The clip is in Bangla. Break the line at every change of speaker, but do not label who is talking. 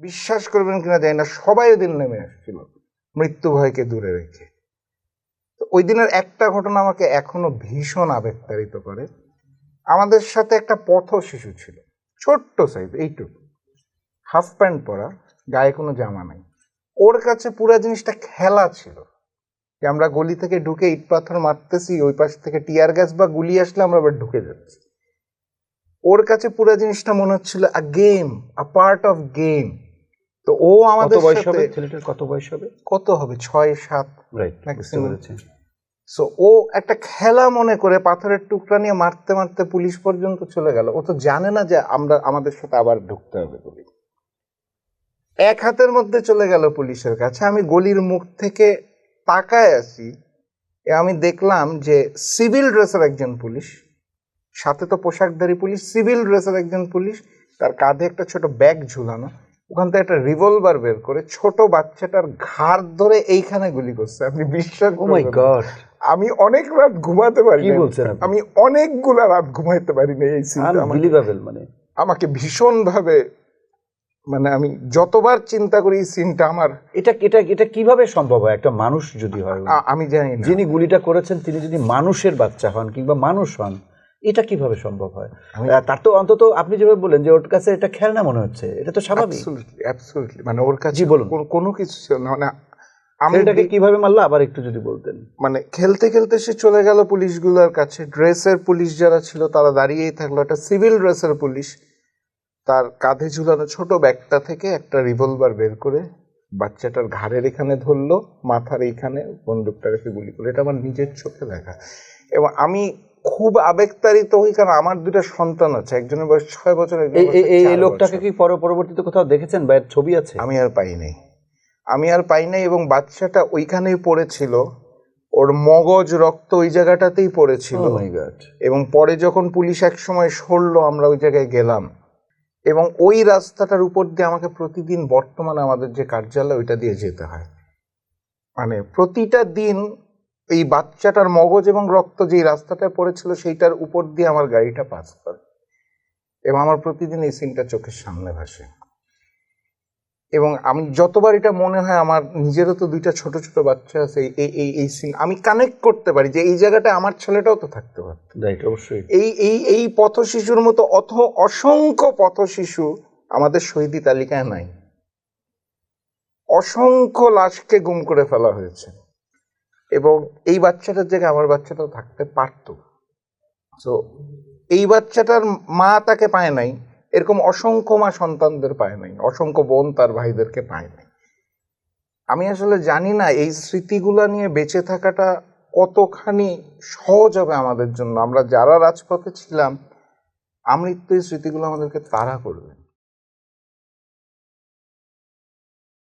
বিশ্বাস করবেন কিনা জানি না, সবাই ওদিন নেমে আসছিল মৃত্যু ভয়কে দূরে রেখে। তো ওই দিনের একটা ঘটনা আমাকে এখনো ভীষণ আবেগতাড়িত করে। আমাদের সাথে একটা পথ শিশু ছিল, ছোট্ট সাইজ, এইটুকু, হাফ প্যান্ট পরা, গায়ে কোনো জামা নাই। ওর কাছে পুরো জিনিসটা খেলা ছিল, যে আমরা গলি থেকে ঢুকে ইট পাথর মারতেছি, ওই পাশ থেকে টিয়ার গ্যাস বা গুলি আসলে আমরা আবার ঢুকে যাচ্ছি। ওর কাছে পুরো জিনিসটা মনে হচ্ছিল a game, a part of game. তো ও আমাদের সাথে,
ছেলেটার কত বয়স হবে?
কত হবে, 6-7 ম্যাক্সিমাম।
রাইট।
সো ও একটা খেলা মনে করে পাথরের টুকরা নিয়ে মারতে মারতে পুলিশ পর্যন্ত চলে গেল। ও তো জানে না যে আমাদের সাথে আবার ঢুকতে হবে গলি। এক হাতের মধ্যে চলে গেল পুলিশের কাছে। আমি গলির মুখ থেকে তাকায় আছি, আমি দেখলাম যে সিভিল ড্রেসের একজন পুলিশ, সাথে তো পোশাকধারী পুলিশ, সিভিল ড্রেসের একজন পুলিশ, তার কাঁধে একটা ছোট ব্যাগ ঝুলানো, ওখান থেকে একটা রিভলভার বের করে ছোট বাচ্চাটার ঘাড় ধরে এইখানে গুলি করছে। আপনি বিশ্বাস করবেন, আমি অনেক রাত ঘুমাতে পারি না, আমি অনেকগুলা রাত ঘুমাইতে পারি না। এই সিনটা
মানে
আমাকে ভীষণ ভাবে, মানে আমি যতবার চিন্তা করি এই সিনটা আমার,
এটা কিভাবে সম্ভব হয়? একটা মানুষ যদি হয়,
আমি জানি না,
যিনি গুলিটা করেছেন তিনি যদি মানুষের বাচ্চা হন কিংবা মানুষ হন, এটা কিভাবে সম্ভব হয়? তার তো অন্তত আপনি যেভাবে বললেন যে ওর কাছে এটা খেলনা মনে হচ্ছে, এটা তো স্বাভাবিক।
অ্যাবসলিউটলি, মানে ওর কাছে কোনো কিছু ছিল না। মানে
আমি এটাকে কিভাবে মারলো আবার একটু যদি বলতেন।
মানে খেলতে খেলতে সে চলে গেল পুলিশগুলোর কাছে। ড্রেসের পুলিশ যারা ছিল তারা দাঁড়িয়েই থাকলো। একটা সিভিল ড্রেসের পুলিশ তার কাঁধে ঝুলানো ছোট ব্যাগটা থেকে একটা রিভলভার বের করে বাচ্চাটার ঘাড়ের এখানে ধরলো, মাথার এইখানে বন্দুকটা রেখে গুলি করলো। এটা আমার নিজের চোখে দেখা, এবং আমি খুব আবেগতাড়িত হই, কারণ আমার দুটো সন্তান আছে, একজনের বয়স 6 বছর।
এই লোকটাকে কি পরবর্তীতে কোথাও দেখেছেন বা এর ছবি আছে?
আমি আর পাই নাই, এবং বাচ্চাটা ওইখানেই পড়েছিল, ওর মগজ রক্ত ওই জায়গাটাতেই পড়েছিল। এবং পরে যখন পুলিশ এক সময় সরলো, আমরা ওই জায়গায় গেলাম, এবং ওই রাস্তাটার উপর দিয়ে আমাকে প্রতিদিন, বর্তমানে আমাদের যে কার্যালয়, ওইটা দিয়ে যেতে হয়। মানে প্রতিটা দিন এই বাচ্চাটার মগজ এবং রক্ত যেই রাস্তাটায় পড়েছিল সেইটার উপর দিয়ে আমার গাড়িটা পাস করে, এবং আমার প্রতিদিন এই সিনটা চোখের সামনে ভাসে। এবং আমি যতবার এটা মনে হয়, আমার নিজেরও তো দুইটা ছোট ছোট বাচ্চা আছে, এই সিন আমি কানেক্ট করতে পারি যে এই জায়গাটায় আমার ছেলেটাও তো থাকতে পারত।
রাইট, অবশ্যই।
এই পথ শিশুর মতো অসংখ্য পথ শিশু আমাদের শহীদি তালিকায় নাই। অসংখ্য লাশকে গুম করে ফেলা হয়েছে, এবং এই বাচ্চাটার জায়গায় আমার বাচ্চাটাও থাকতে পারত। সো এই বাচ্চাটার মা তাকে পায় নাই, এরকম অসংখ্য মা সন্তানদের পায় নাই, অসংখ্য বোন তার ভাইদেরকে পায় নাই। আমি আসলে জানি না এই স্মৃতিগুলা নিয়ে বেঁচে থাকাটা কতখানি সহজ হবে আমাদের জন্য। আমরা যারা রাজপথে ছিলাম, আমৃত্যু এই স্মৃতিগুলো আমাদেরকে তাড়া করবে।